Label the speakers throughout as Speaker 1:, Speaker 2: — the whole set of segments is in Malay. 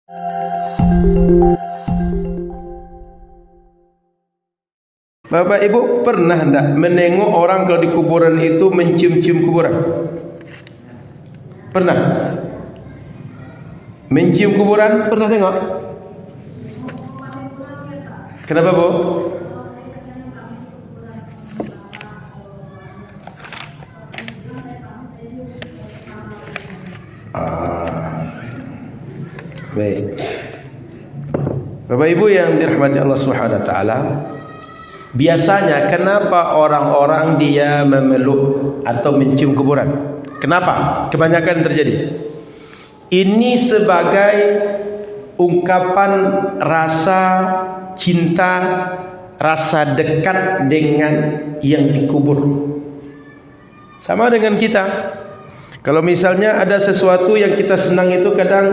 Speaker 1: Bapak Ibu pernah enggak menengok orang kalau di kuburan itu mencium-cium kuburan? Pernah? Mencium kuburan pernah tengok? Kenapa, Bu? Baik. Bapak Ibu yang dirahmati Allah Subhanahu wa taala, biasanya kenapa orang-orang dia memeluk atau mencium kuburan? Kenapa? Kebanyakan terjadi. Ini sebagai ungkapan rasa cinta, rasa dekat dengan yang dikubur. Sama dengan kita. Kalau misalnya ada sesuatu yang kita senang itu, kadang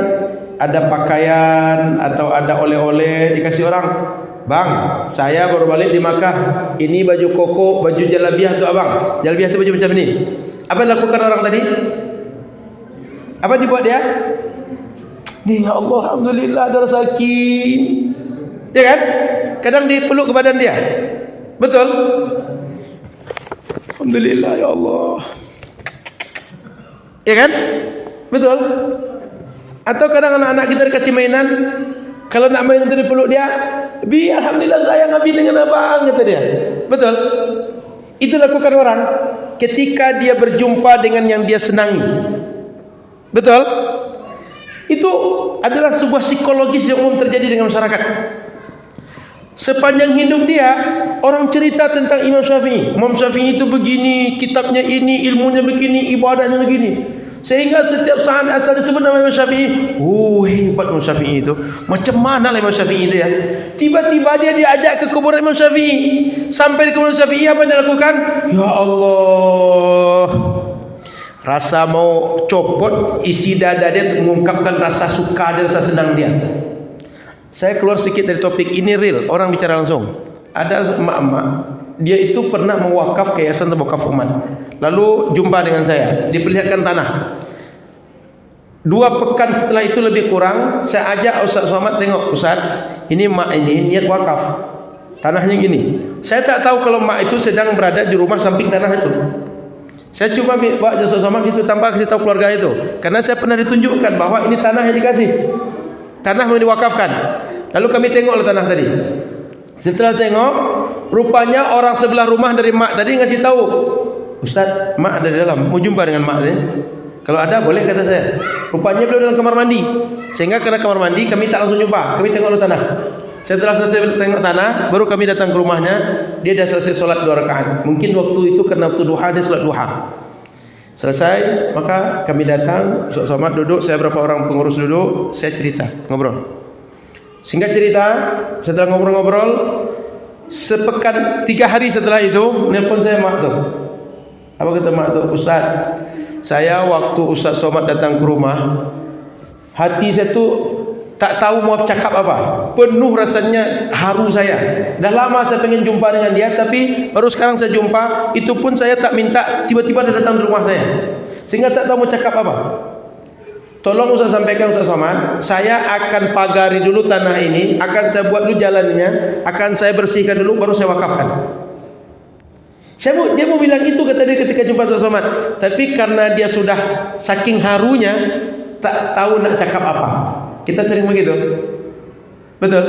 Speaker 1: ada pakaian atau ada oleh-oleh dikasih orang. Bang, saya baru balik di Makkah. Ini baju koko, baju jalabiah tu abang. Jalabiah tu baju macam ini. Apa yang lakukan orang tadi? Apa dibuat dia? Ni ya Allah, alhamdulillah ada sakit. Ya kan? Kadang dipeluk ke badan dia. Betul? Alhamdulillah ya Allah. Ya kan? Betul? Atau kadang anak-anak kita dikasih mainan, kalau nak main itu dipeluk dia, Bi, alhamdulillah sayang Abi dengan abang, kata dia. Betul? Itu lakukan orang ketika dia berjumpa dengan yang dia senangi. Betul? Itu adalah sebuah psikologis yang umum terjadi dengan masyarakat. Sepanjang hidup dia, orang cerita tentang Imam Syafi'i. Imam Syafi'i itu begini, kitabnya ini, ilmunya begini, ibadahnya begini. Sehingga setiap saat asal disebut nama Imam Syafi'i, hebat Imam Syafi'i itu. Macam mana lah Imam Syafi'i itu ya? Tiba-tiba dia diajak ke kuburan Imam Syafi'i. Sampai di kuburan Syafi'i, apa yang dia lakukan? Ya Allah, rasa mau copot isi dada dia untuk mengungkapkan rasa suka dan rasa senang dia. Saya keluar sedikit dari topik ini, real, orang bicara langsung. Ada emak-emak, dia itu pernah mewakaf ke Yayasan Wakaf Umat. Lalu jumpa dengan saya, diperlihatkan tanah. 2 pekan setelah itu lebih kurang, saya ajak Ustaz Somad, tengok Ustaz, ini mak ini niat wakaf. Tanahnya gini. Saya tak tahu kalau mak itu sedang berada di rumah samping tanah itu. Saya cuma bawa Ustaz Somad itu tanpa kasih tahu keluarga itu. Karena saya pernah ditunjukkan bahwa ini tanah yang dikasih. Tanah mau diwakafkan. Lalu kami tengok tanah tadi. Setelah tengok, rupanya orang sebelah rumah dari mak tadi ngasih tahu, Ustaz, mak ada di dalam, mau jumpa dengan mak ni. Kalau ada boleh, kata saya. Rupanya beliau dalam kamar mandi. Sehingga karena kamar mandi kami tak langsung jumpa, kami tengok tanah. Setelah selesai tengok tanah, baru kami datang ke rumahnya. Dia dah selesai solat 2 rakaat. Mungkin waktu itu karena waktu duha, dia solat duha. Selesai, maka kami datang, Ustaz Somad duduk, saya berapa orang pengurus duduk, saya cerita, ngobrol. Singkat cerita, setelah ngobrol-ngobrol, sepekan 3 hari setelah itu, nelpon saya mak tu. Apa kata mak tu? Ustaz, saya waktu Ustaz Somad datang ke rumah, hati saya tu tak tahu mau cakap apa. Penuh rasanya haru saya. Dah lama saya pengen jumpa dengan dia, tapi baru sekarang saya jumpa. Itu pun saya tak minta, tiba-tiba dia datang di rumah saya. Sehingga tak tahu mau cakap apa. Tolong Ustaz sampaikan Ustaz Somad, saya akan pagari dulu tanah ini, akan saya buat dulu jalannya, akan saya bersihkan dulu, baru saya wakafkan. Dia mau bilang itu, kata dia ketika jumpa Ustaz Somad. Tapi karena dia sudah saking harunya, tak tahu nak cakap apa. Kita sering begitu. Betul?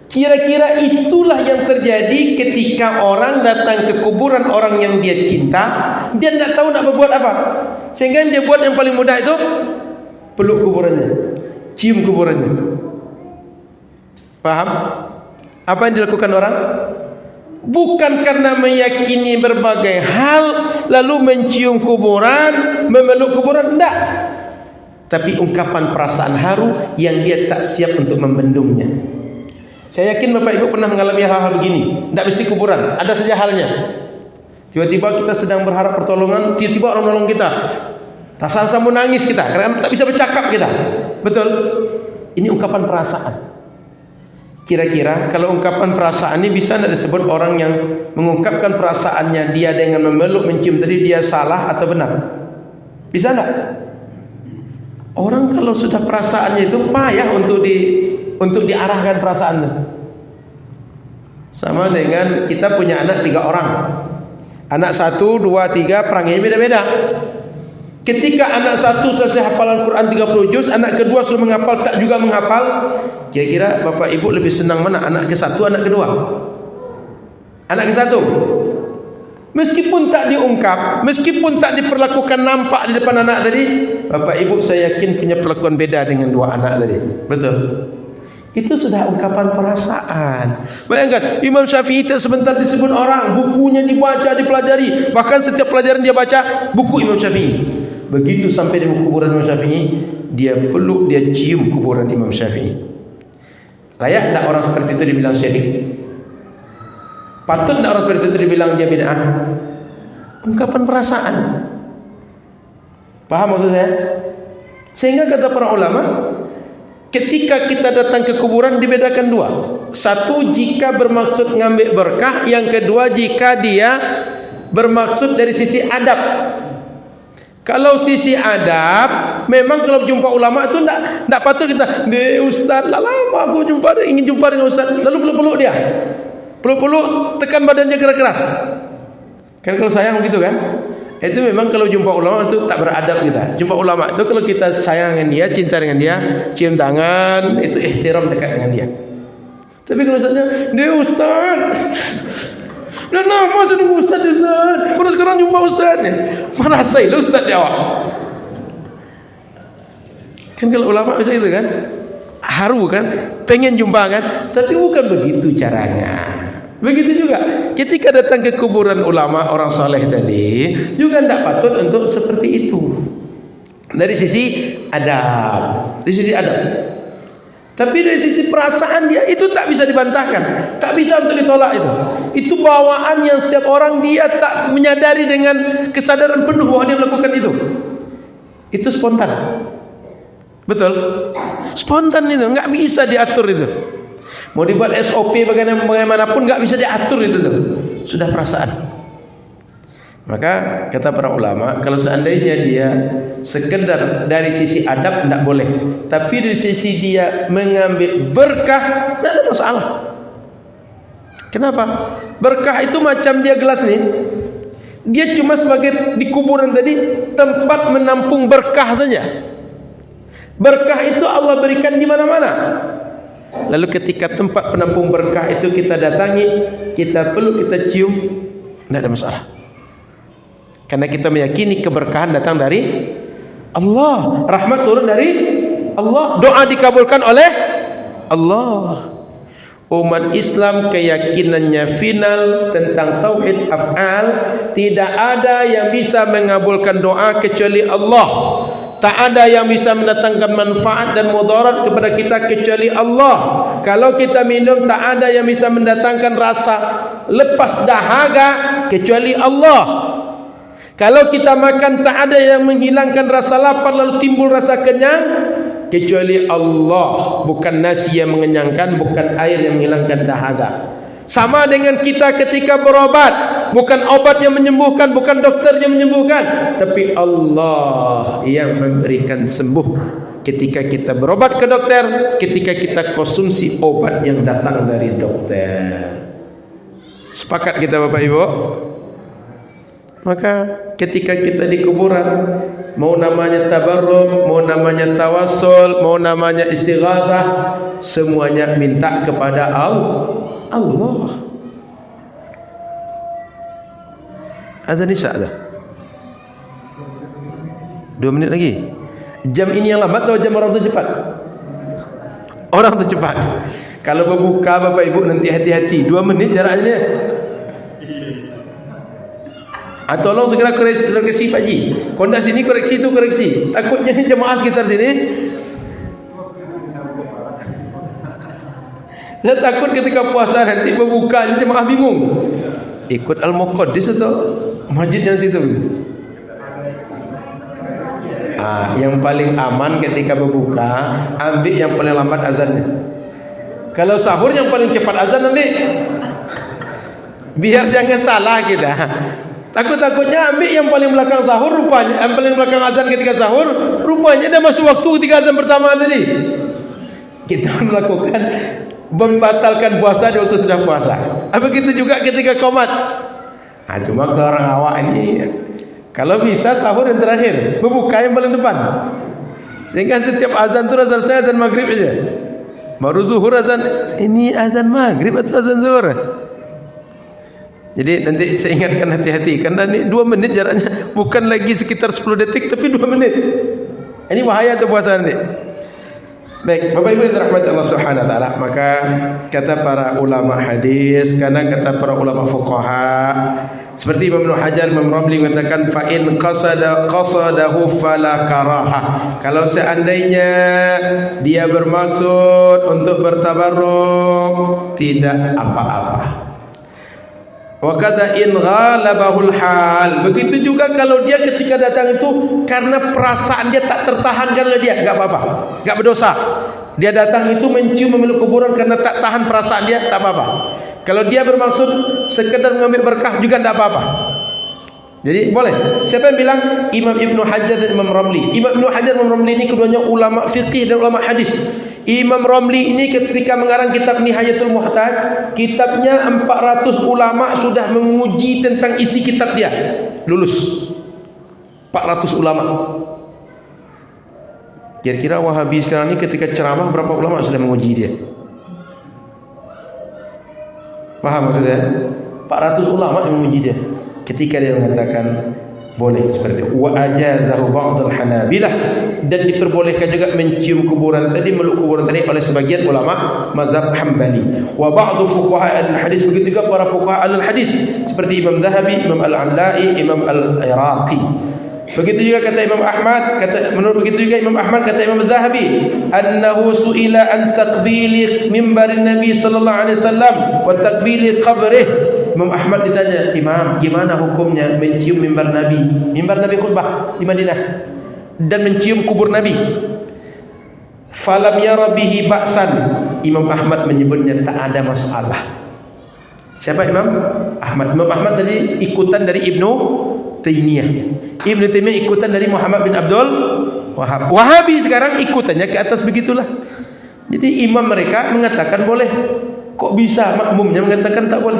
Speaker 1: Kira-kira itulah yang terjadi ketika orang datang ke kuburan orang yang dia cinta. Dia tidak tahu nak berbuat apa. Sehingga dia buat yang paling mudah itu, peluk kuburannya, cium kuburannya. Paham? Apa yang dilakukan orang? Bukan karena meyakini berbagai hal lalu mencium kuburan, memeluk kuburan, tidak. Tapi ungkapan perasaan haru yang dia tak siap untuk membendungnya. Saya yakin Bapak Ibu pernah mengalami hal-hal begini. Tidak mesti kuburan, ada saja halnya. Tiba-tiba kita sedang berharap pertolongan, tiba-tiba orang menolong kita. Rasa-rasa menangis kita, karena tak bisa bercakap kita. Betul? Ini ungkapan perasaan. Kira-kira kalau ungkapan perasaan ini bisa tidak disebut orang yang mengungkapkan perasaannya dia dengan memeluk, mencium tadi, dia salah atau benar? Bisa tidak? Orang kalau sudah perasaannya itu payah untuk diarahkan perasaan itu. Sama dengan kita punya anak 3 orang. Anak 1, 2, 3 perangai beda-beda. Ketika anak 1 selesai hafal Al-Quran 30 juz, anak kedua sudah menghafal tak juga menghafal, kira-kira bapak ibu lebih senang mana? Anak ke-1, anak kedua? Anak ke-1. Meskipun tak diungkap, meskipun tak diperlakukan nampak di depan anak tadi, bapak ibu saya yakin punya perlakuan beda dengan 2 anak tadi. Betul? Itu sudah ungkapan perasaan. Bayangkan, Imam Syafi'i tak sebentar disebut orang, bukunya dibaca, dipelajari. Bahkan setiap pelajaran dia baca buku Imam Syafi'i. Begitu sampai di kuburan Imam Syafi'i, dia peluk, dia cium kuburan Imam Syafi'i. Layak tak orang seperti itu dibilang syirik? Patut tak orang seperti itu dibilang dia bid'ah? Ungkapan perasaan. Paham maksud saya? Sehingga kata para ulama, ketika kita datang ke kuburan dibedakan 2. Satu, jika bermaksud ngambil berkah. Yang kedua, jika dia bermaksud dari sisi adab. Kalau sisi adab, memang kalau jumpa ulama itu tak patut kita, Ustaz, lama aku ingin jumpa dengan Ustaz, lalu peluk-peluk dia. Peluk-peluk, tekan badannya keras-keras. Kan kalau sayang begitu kan? Itu memang kalau jumpa ulama itu tak beradab kita. Jumpa ulama itu kalau kita sayang dengan dia, cinta dengan dia, cium tangan, itu ihtiram dekat dengan dia. Tapi kalau Ustaznya, dia Ustaz, dah lama saya nunggu Ustaz, baru sekarang jumpa Ustaz. Mana saya Ustaz jawab. Kan kalau ulama bisa itu kan, haru kan, pengen jumpa kan, tapi bukan begitu caranya. Begitu juga ketika datang ke kuburan ulama orang soleh tadi, juga tidak patut untuk seperti itu. Dari sisi adab, dari sisi adab. Tapi dari sisi perasaan dia itu tak bisa dibantahkan, tak bisa untuk ditolak itu. Itu bawaan yang setiap orang dia tak menyadari dengan kesadaran penuh bahwa dia melakukan itu. Itu spontan. Betul? Spontan itu, enggak bisa diatur itu. Mau dibuat SOP bagaimanapun enggak bisa diatur itu tuh. Sudah perasaan. Maka kata para ulama, kalau seandainya dia sekedar dari sisi adab tidak boleh, tapi dari sisi dia mengambil berkah tidak ada masalah. Kenapa? Berkah itu macam dia gelas nih, dia cuma sebagai di kuburan tadi tempat menampung berkah saja. Berkah itu Allah berikan di mana-mana. Lalu ketika tempat penampung berkah itu kita datangi, kita peluk, kita cium, tidak ada masalah. Karena kita meyakini keberkahan datang dari Allah, rahmat turun dari Allah, doa dikabulkan oleh Allah. Umat Islam keyakinannya final tentang tauhid af'al, tidak ada yang bisa mengabulkan doa kecuali Allah. Tak ada yang bisa mendatangkan manfaat dan mudarat kepada kita kecuali Allah. Kalau kita minum, tak ada yang bisa mendatangkan rasa lepas dahaga kecuali Allah. Kalau kita makan, tak ada yang menghilangkan rasa lapar lalu timbul rasa kenyang kecuali Allah. Bukan nasi yang mengenyangkan, bukan air yang menghilangkan dahaga. Sama dengan kita ketika berobat, bukan obat yang menyembuhkan, bukan dokter yang menyembuhkan, tapi Allah yang memberikan sembuh. Ketika kita berobat ke dokter, ketika kita konsumsi obat yang datang dari dokter. Sepakat kita Bapak Ibu? Maka ketika kita di kuburan, mau namanya tabarruk, mau namanya tawassul, mau namanya istighatsah, semuanya minta kepada Allah. Azan isya dah. 2 menit lagi. Jam ini yang lambat atau jam orang tu cepat? Orang tu cepat. Kalau berbuka Bapak Ibu nanti hati-hati. 2 menit jaraknya. Tolong segera koreksi Pak Ji. Kondak sini koreksi itu koreksi. Takutnya ni jemaah sekitar sini. Saya takut ketika puasa nanti berbuka jemaah bingung. Ikut Al-Muqaddis atau masjid yang situ. Yang paling aman ketika berbuka, ambil yang paling lambat azannya. Kalau sahur yang paling cepat azan ambil. Biar jangan salah kita. Takut-takutnya ambil yang paling belakang sahur rupanya, yang paling belakang azan ketika sahur, rupanya dah masuk waktu ketika azan pertama tadi. Kita melakukan membatalkan puasa di waktu sudah puasa. Begitu juga ketika qomat. Cuma kalau orang awak ini, kalau bisa sahur yang terakhir, berbuka yang paling depan. Sehingga setiap azan itu selesai azan maghrib aja. Baru zuhur azan, ini azan maghrib atau azan zuhur? Jadi nanti saya ingatkan hati-hati, karena ini 2 menit jaraknya, bukan lagi sekitar 10 detik, tapi 2 menit. Ini bahaya tu puasa nanti. Baik, Bapak Ibu yang dirahmati Allah Subhanahu wa taala, maka kata para ulama hadis, karena kata para ulama fuqaha, seperti Imam Ibnu Hajar, Imam Ramli mengatakan fa in qasadahu fala karaha. Kalau seandainya dia bermaksud untuk bertabarruk, tidak apa-apa. Wa kata in ghalabahul hal. Begitu juga kalau dia ketika datang itu karena perasaan dia tak tertahankan oleh dia, enggak apa-apa, enggak berdosa. Dia datang itu mencium memeluk kuburan karena tak tahan perasaan dia, tak apa-apa. Kalau dia bermaksud sekedar mengambil berkah juga enggak apa-apa. Jadi boleh. Siapa yang bilang? Imam Ibnu Hajar dan Imam Ramli. Imam Ibnu Hajar dan Imam Ramli ini keduanya ulama fiqih dan ulama hadis. Imam Ramli ini ketika mengarang kitab Nihayatul Muhtaj, kitabnya 400 ulama sudah menguji tentang isi kitab dia, lulus 400 ulama. Kira-kira Wahabi sekarang ini ketika ceramah berapa ulama sudah menguji dia? Paham maksudnya? 400 ulama yang menguji dia. Ketika dia mengatakan boleh seperti itu, wa ajazahu ba'd al-hanabilah, dan diperbolehkan juga mencium kuburan tadi, meluk kuburan tadi oleh sebagian ulama mazhab Hambali. Wa ba'd fuqaha al-hadis, begitu juga para fuqaha al-hadis seperti Imam Zahabi, Imam Al-Alai, Imam Al-Iraqi. Begitu juga kata Imam Ahmad, begitu juga Imam Ahmad kata Imam Zahabi, annahu su'ila an taqbili mimbarin Nabi sallallahu alaihi wasallam wa taqbili qabrih. Imam Ahmad ditanya, Imam, gimana hukumnya mencium mimbar Nabi khutbah di Madinah dan mencium kubur Nabi? Falam yara bihi ba'san. Imam Ahmad menyebutnya tak ada masalah. Siapa Imam Ahmad? Imam Ahmad tadi ikutan dari Ibnu Taimiyah. Ibnu Taimiyah ikutan dari Muhammad bin Abdul Wahab. Wahabi sekarang ikutannya ke atas begitulah. Jadi imam mereka mengatakan boleh. Kok bisa makmumnya mengatakan tak boleh?